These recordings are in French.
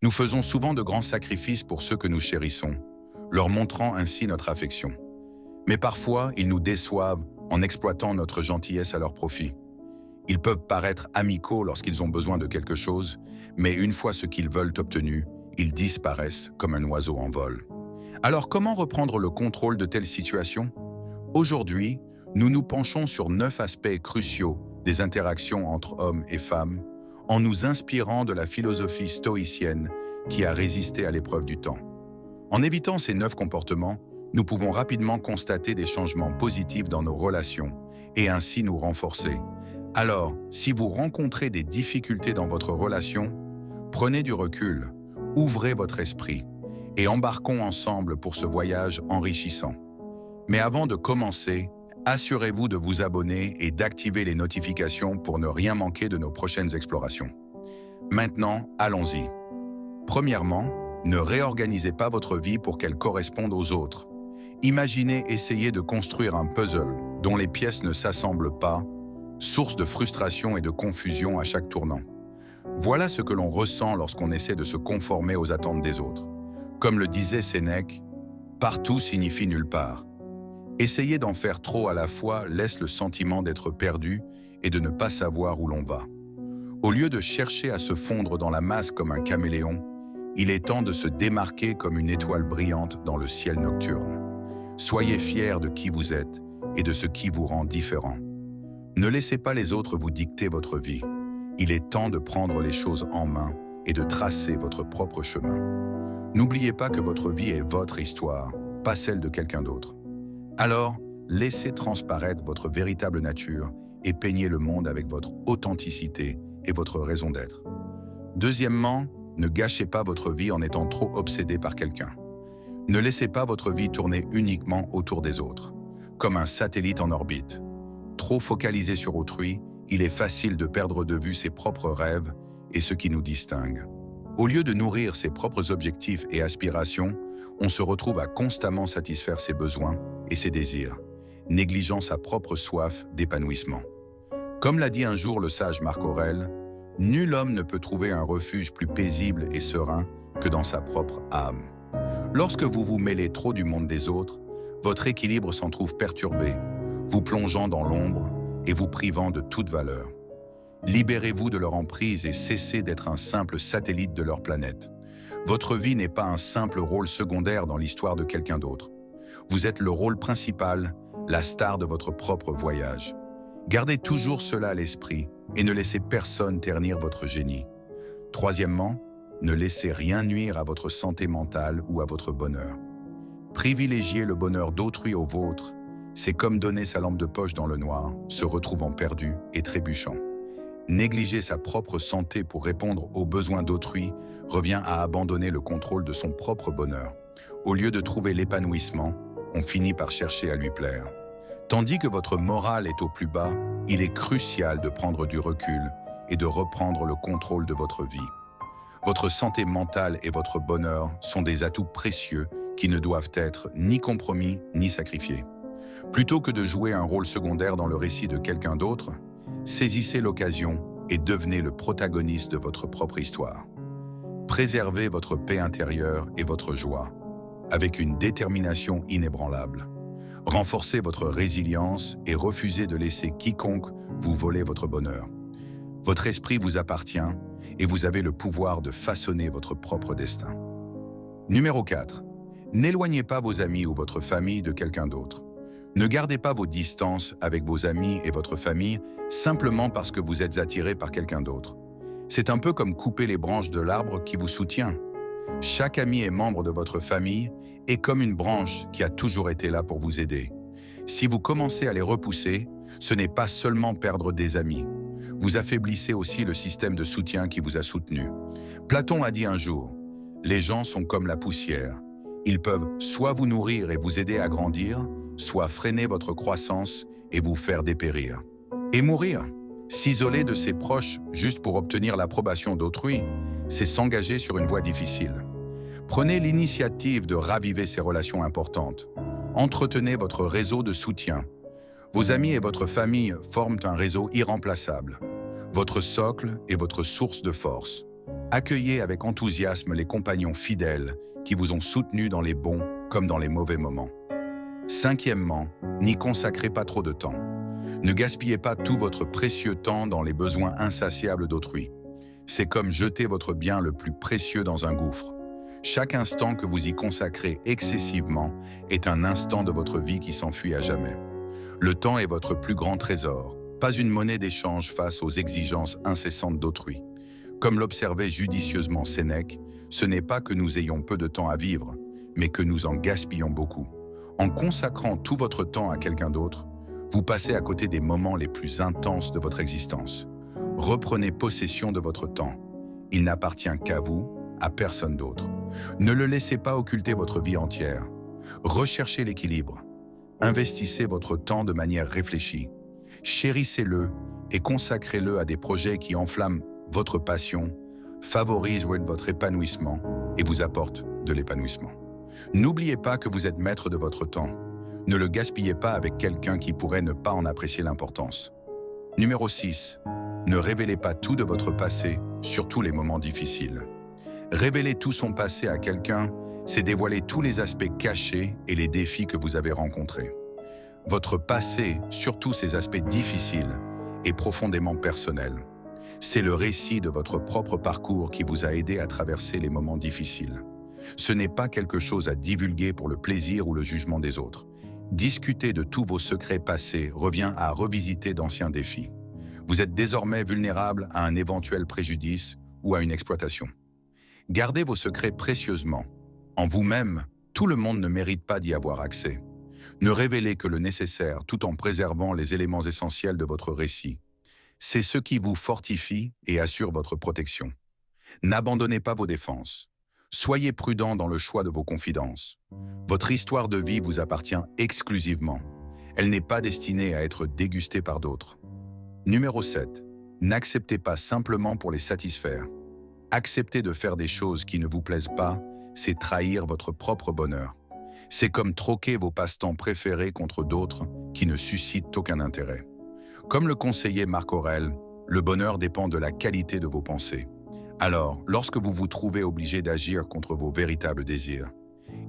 Nous faisons souvent de grands sacrifices pour ceux que nous chérissons, leur montrant ainsi notre affection. Mais parfois, ils nous déçoivent en exploitant notre gentillesse à leur profit. Ils peuvent paraître amicaux lorsqu'ils ont besoin de quelque chose, mais une fois ce qu'ils veulent obtenu, ils disparaissent comme un oiseau en vol. Alors comment reprendre le contrôle de telles situations? Aujourd'hui, nous nous penchons sur 9 aspects cruciaux des interactions entre hommes et femmes, en nous inspirant de la philosophie stoïcienne qui a résisté à l'épreuve du temps. En évitant ces 9 comportements, nous pouvons rapidement constater des changements positifs dans nos relations et ainsi nous renforcer. Alors, si vous rencontrez des difficultés dans votre relation, prenez du recul, ouvrez votre esprit et embarquons ensemble pour ce voyage enrichissant. Mais avant de commencer, assurez-vous de vous abonner et d'activer les notifications pour ne rien manquer de nos prochaines explorations. Maintenant, allons-y. Premièrement, ne réorganisez pas votre vie pour qu'elle corresponde aux autres. Imaginez essayer de construire un puzzle dont les pièces ne s'assemblent pas, source de frustration et de confusion à chaque tournant. Voilà ce que l'on ressent lorsqu'on essaie de se conformer aux attentes des autres. Comme le disait Sénèque, « Partout signifie nulle part ». Essayer d'en faire trop à la fois laisse le sentiment d'être perdu et de ne pas savoir où l'on va. Au lieu de chercher à se fondre dans la masse comme un caméléon, il est temps de se démarquer comme une étoile brillante dans le ciel nocturne. Soyez fiers de qui vous êtes et de ce qui vous rend différent. Ne laissez pas les autres vous dicter votre vie. Il est temps de prendre les choses en main et de tracer votre propre chemin. N'oubliez pas que votre vie est votre histoire, pas celle de quelqu'un d'autre. Alors, laissez transparaître votre véritable nature et peignez le monde avec votre authenticité et votre raison d'être. Deuxièmement, ne gâchez pas votre vie en étant trop obsédé par quelqu'un. Ne laissez pas votre vie tourner uniquement autour des autres, comme un satellite en orbite. Trop focalisé sur autrui, il est facile de perdre de vue ses propres rêves et ce qui nous distingue. Au lieu de nourrir ses propres objectifs et aspirations, on se retrouve à constamment satisfaire ses besoins et ses désirs, négligeant sa propre soif d'épanouissement. Comme l'a dit un jour le sage Marc Aurèle, « Nul homme ne peut trouver un refuge plus paisible et serein que dans sa propre âme. » Lorsque vous vous mêlez trop du monde des autres, votre équilibre s'en trouve perturbé, vous plongeant dans l'ombre et vous privant de toute valeur. Libérez-vous de leur emprise et cessez d'être un simple satellite de leur planète. Votre vie n'est pas un simple rôle secondaire dans l'histoire de quelqu'un d'autre. Vous êtes le rôle principal, la star de votre propre voyage. Gardez toujours cela à l'esprit et ne laissez personne ternir votre génie. Troisièmement, ne laissez rien nuire à votre santé mentale ou à votre bonheur. Privilégier le bonheur d'autrui au vôtre, c'est comme donner sa lampe de poche dans le noir, se retrouvant perdu et trébuchant. Négliger sa propre santé pour répondre aux besoins d'autrui revient à abandonner le contrôle de son propre bonheur. Au lieu de trouver l'épanouissement, on finit par chercher à lui plaire. Tandis que votre morale est au plus bas, il est crucial de prendre du recul et de reprendre le contrôle de votre vie. Votre santé mentale et votre bonheur sont des atouts précieux qui ne doivent être ni compromis ni sacrifiés. Plutôt que de jouer un rôle secondaire dans le récit de quelqu'un d'autre, saisissez l'occasion et devenez le protagoniste de votre propre histoire. Préservez votre paix intérieure et votre joie, avec une détermination inébranlable. Renforcez votre résilience et refusez de laisser quiconque vous voler votre bonheur. Votre esprit vous appartient et vous avez le pouvoir de façonner votre propre destin. Numéro 4. N'éloignez pas vos amis ou votre famille de quelqu'un d'autre. Ne gardez pas vos distances avec vos amis et votre famille simplement parce que vous êtes attiré par quelqu'un d'autre. C'est un peu comme couper les branches de l'arbre qui vous soutient. Chaque ami est membre de votre famille et comme une branche qui a toujours été là pour vous aider. Si vous commencez à les repousser, ce n'est pas seulement perdre des amis. Vous affaiblissez aussi le système de soutien qui vous a soutenu. Platon a dit un jour, « Les gens sont comme la poussière. Ils peuvent soit vous nourrir et vous aider à grandir, soit freiner votre croissance et vous faire dépérir. » Et mourir, s'isoler de ses proches juste pour obtenir l'approbation d'autrui, c'est s'engager sur une voie difficile. Prenez l'initiative de raviver ces relations importantes. Entretenez votre réseau de soutien. Vos amis et votre famille forment un réseau irremplaçable. Votre socle est votre source de force. Accueillez avec enthousiasme les compagnons fidèles qui vous ont soutenu dans les bons comme dans les mauvais moments. Cinquièmement, n'y consacrez pas trop de temps. Ne gaspillez pas tout votre précieux temps dans les besoins insatiables d'autrui. C'est comme jeter votre bien le plus précieux dans un gouffre. Chaque instant que vous y consacrez excessivement est un instant de votre vie qui s'enfuit à jamais. Le temps est votre plus grand trésor, pas une monnaie d'échange face aux exigences incessantes d'autrui. Comme l'observait judicieusement Sénèque, ce n'est pas que nous ayons peu de temps à vivre, mais que nous en gaspillons beaucoup. En consacrant tout votre temps à quelqu'un d'autre, vous passez à côté des moments les plus intenses de votre existence. Reprenez possession de votre temps. Il n'appartient qu'à vous, à personne d'autre. Ne le laissez pas occulter votre vie entière. Recherchez l'équilibre. Investissez votre temps de manière réfléchie. Chérissez-le et consacrez-le à des projets qui enflamment votre passion, favorisent votre épanouissement et vous apportent de l'épanouissement. N'oubliez pas que vous êtes maître de votre temps. Ne le gaspillez pas avec quelqu'un qui pourrait ne pas en apprécier l'importance. Numéro 6. Ne révélez pas tout de votre passé, surtout les moments difficiles. Révéler tout son passé à quelqu'un, c'est dévoiler tous les aspects cachés et les défis que vous avez rencontrés. Votre passé, surtout ses aspects difficiles, est profondément personnel. C'est le récit de votre propre parcours qui vous a aidé à traverser les moments difficiles. Ce n'est pas quelque chose à divulguer pour le plaisir ou le jugement des autres. Discuter de tous vos secrets passés revient à revisiter d'anciens défis. Vous êtes désormais vulnérable à un éventuel préjudice ou à une exploitation. Gardez vos secrets précieusement. En vous-même, tout le monde ne mérite pas d'y avoir accès. Ne révélez que le nécessaire tout en préservant les éléments essentiels de votre récit. C'est ce qui vous fortifie et assure votre protection. N'abandonnez pas vos défenses. Soyez prudent dans le choix de vos confidences. Votre histoire de vie vous appartient exclusivement. Elle n'est pas destinée à être dégustée par d'autres. Numéro 7. N'acceptez pas simplement pour les satisfaire. Accepter de faire des choses qui ne vous plaisent pas, c'est trahir votre propre bonheur. C'est comme troquer vos passe-temps préférés contre d'autres qui ne suscitent aucun intérêt. Comme le conseillait Marc Aurèle, le bonheur dépend de la qualité de vos pensées. Alors, lorsque vous vous trouvez obligé d'agir contre vos véritables désirs,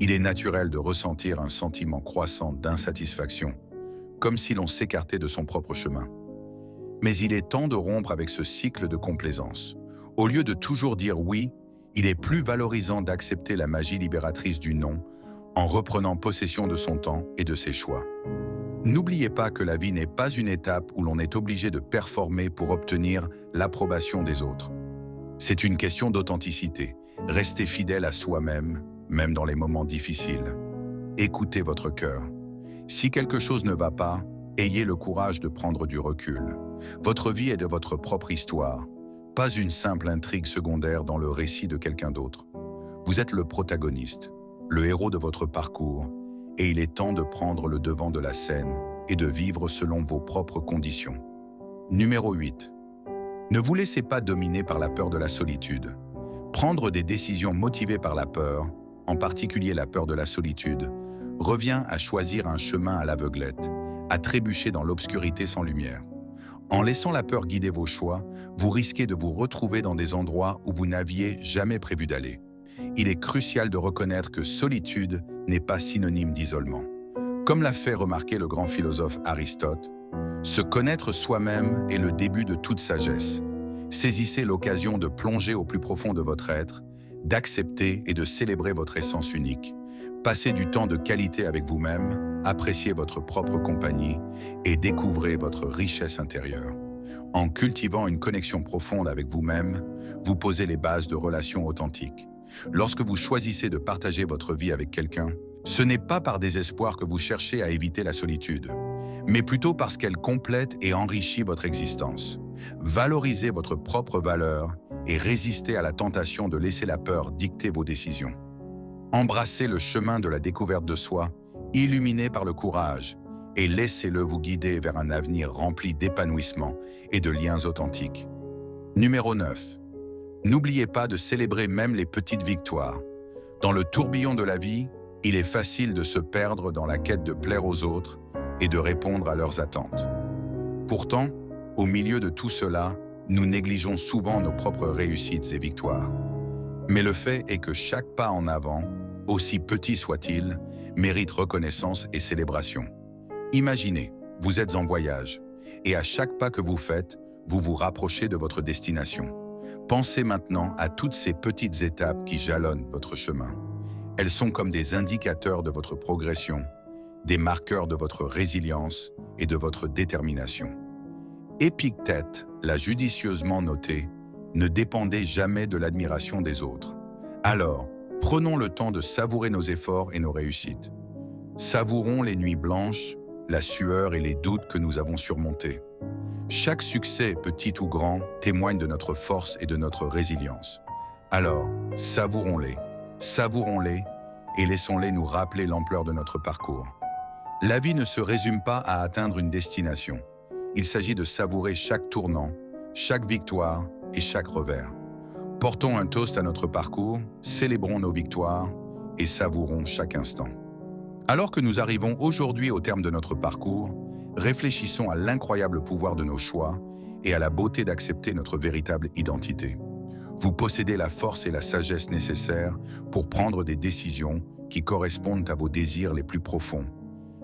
il est naturel de ressentir un sentiment croissant d'insatisfaction, comme si l'on s'écartait de son propre chemin. Mais il est temps de rompre avec ce cycle de complaisance. Au lieu de toujours dire oui, il est plus valorisant d'accepter la magie libératrice du non en reprenant possession de son temps et de ses choix. N'oubliez pas que la vie n'est pas une étape où l'on est obligé de performer pour obtenir l'approbation des autres. C'est une question d'authenticité. Restez fidèle à soi-même, même dans les moments difficiles. Écoutez votre cœur. Si quelque chose ne va pas, ayez le courage de prendre du recul. Votre vie est de votre propre histoire, pas une simple intrigue secondaire dans le récit de quelqu'un d'autre. Vous êtes le protagoniste, le héros de votre parcours, et il est temps de prendre le devant de la scène et de vivre selon vos propres conditions. Numéro 8. Ne vous laissez pas dominer par la peur de la solitude. Prendre des décisions motivées par la peur, en particulier la peur de la solitude, revient à choisir un chemin à l'aveuglette, à trébucher dans l'obscurité sans lumière. En laissant la peur guider vos choix, vous risquez de vous retrouver dans des endroits où vous n'aviez jamais prévu d'aller. Il est crucial de reconnaître que solitude n'est pas synonyme d'isolement. Comme l'a fait remarquer le grand philosophe Aristote, se connaître soi-même est le début de toute sagesse. Saisissez l'occasion de plonger au plus profond de votre être, d'accepter et de célébrer votre essence unique. Passez du temps de qualité avec vous-même, appréciez votre propre compagnie et découvrez votre richesse intérieure. En cultivant une connexion profonde avec vous-même, vous posez les bases de relations authentiques. Lorsque vous choisissez de partager votre vie avec quelqu'un, ce n'est pas par désespoir que vous cherchez à éviter la solitude, mais plutôt parce qu'elle complète et enrichit votre existence. Valorisez votre propre valeur et résistez à la tentation de laisser la peur dicter vos décisions. Embrassez le chemin de la découverte de soi, illuminé par le courage, et laissez-le vous guider vers un avenir rempli d'épanouissement et de liens authentiques. Numéro 9. N'oubliez pas de célébrer même les petites victoires. Dans le tourbillon de la vie, il est facile de se perdre dans la quête de plaire aux autres et de répondre à leurs attentes. Pourtant, au milieu de tout cela, nous négligeons souvent nos propres réussites et victoires. Mais le fait est que chaque pas en avant, aussi petit soit-il, mérite reconnaissance et célébration. Imaginez, vous êtes en voyage, et à chaque pas que vous faites, vous vous rapprochez de votre destination. Pensez maintenant à toutes ces petites étapes qui jalonnent votre chemin. Elles sont comme des indicateurs de votre progression, des marqueurs de votre résilience et de votre détermination. Épictète l'a judicieusement noté, ne dépendez jamais de l'admiration des autres. Alors, prenons le temps de savourer nos efforts et nos réussites. Savourons les nuits blanches, la sueur et les doutes que nous avons surmontés. Chaque succès, petit ou grand, témoigne de notre force et de notre résilience. Alors, savourons-les et laissons-les nous rappeler l'ampleur de notre parcours. La vie ne se résume pas à atteindre une destination. Il s'agit de savourer chaque tournant, chaque victoire et chaque revers. Portons un toast à notre parcours, célébrons nos victoires et savourons chaque instant. Alors que nous arrivons aujourd'hui au terme de notre parcours, réfléchissons à l'incroyable pouvoir de nos choix et à la beauté d'accepter notre véritable identité. Vous possédez la force et la sagesse nécessaires pour prendre des décisions qui correspondent à vos désirs les plus profonds,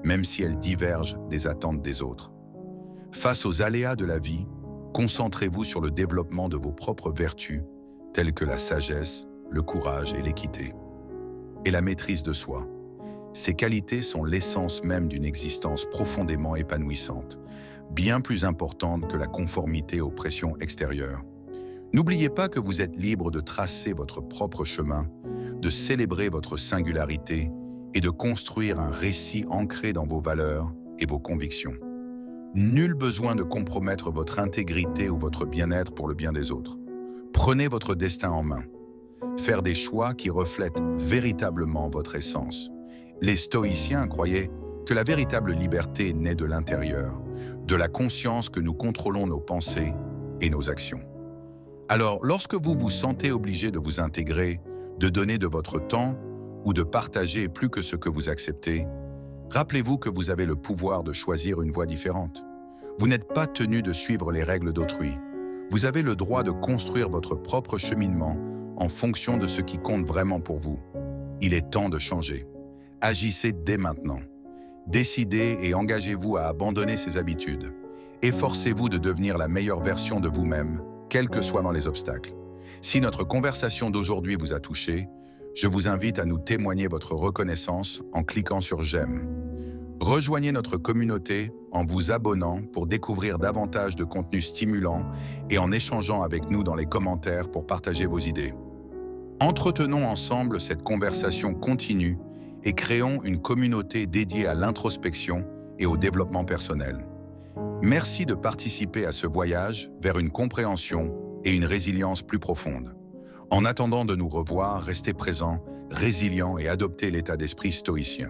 même si elles divergent des attentes des autres. Face aux aléas de la vie, concentrez-vous sur le développement de vos propres vertus, telles que la sagesse, le courage et l'équité. Et la maîtrise de soi. Ces qualités sont l'essence même d'une existence profondément épanouissante, bien plus importante que la conformité aux pressions extérieures. N'oubliez pas que vous êtes libre de tracer votre propre chemin, de célébrer votre singularité et de construire un récit ancré dans vos valeurs et vos convictions. Nul besoin de compromettre votre intégrité ou votre bien-être pour le bien des autres. Prenez votre destin en main. Faire des choix qui reflètent véritablement votre essence. Les stoïciens croyaient que la véritable liberté naît de l'intérieur, de la conscience que nous contrôlons nos pensées et nos actions. Alors, lorsque vous vous sentez obligé de vous intégrer, de donner de votre temps ou de partager plus que ce que vous acceptez, rappelez-vous que vous avez le pouvoir de choisir une voie différente. Vous n'êtes pas tenu de suivre les règles d'autrui. Vous avez le droit de construire votre propre cheminement en fonction de ce qui compte vraiment pour vous. Il est temps de changer. Agissez dès maintenant. Décidez et engagez-vous à abandonner ces habitudes. Efforcez-vous de devenir la meilleure version de vous-même, quels que soient les obstacles. Si notre conversation d'aujourd'hui vous a touché, je vous invite à nous témoigner votre reconnaissance en cliquant sur j'aime. Rejoignez notre communauté en vous abonnant pour découvrir davantage de contenus stimulants et en échangeant avec nous dans les commentaires pour partager vos idées. Entretenons ensemble cette conversation continue et créons une communauté dédiée à l'introspection et au développement personnel. Merci de participer à ce voyage vers une compréhension et une résilience plus profonde. En attendant de nous revoir, restez présents, résilients et adoptez l'état d'esprit stoïcien.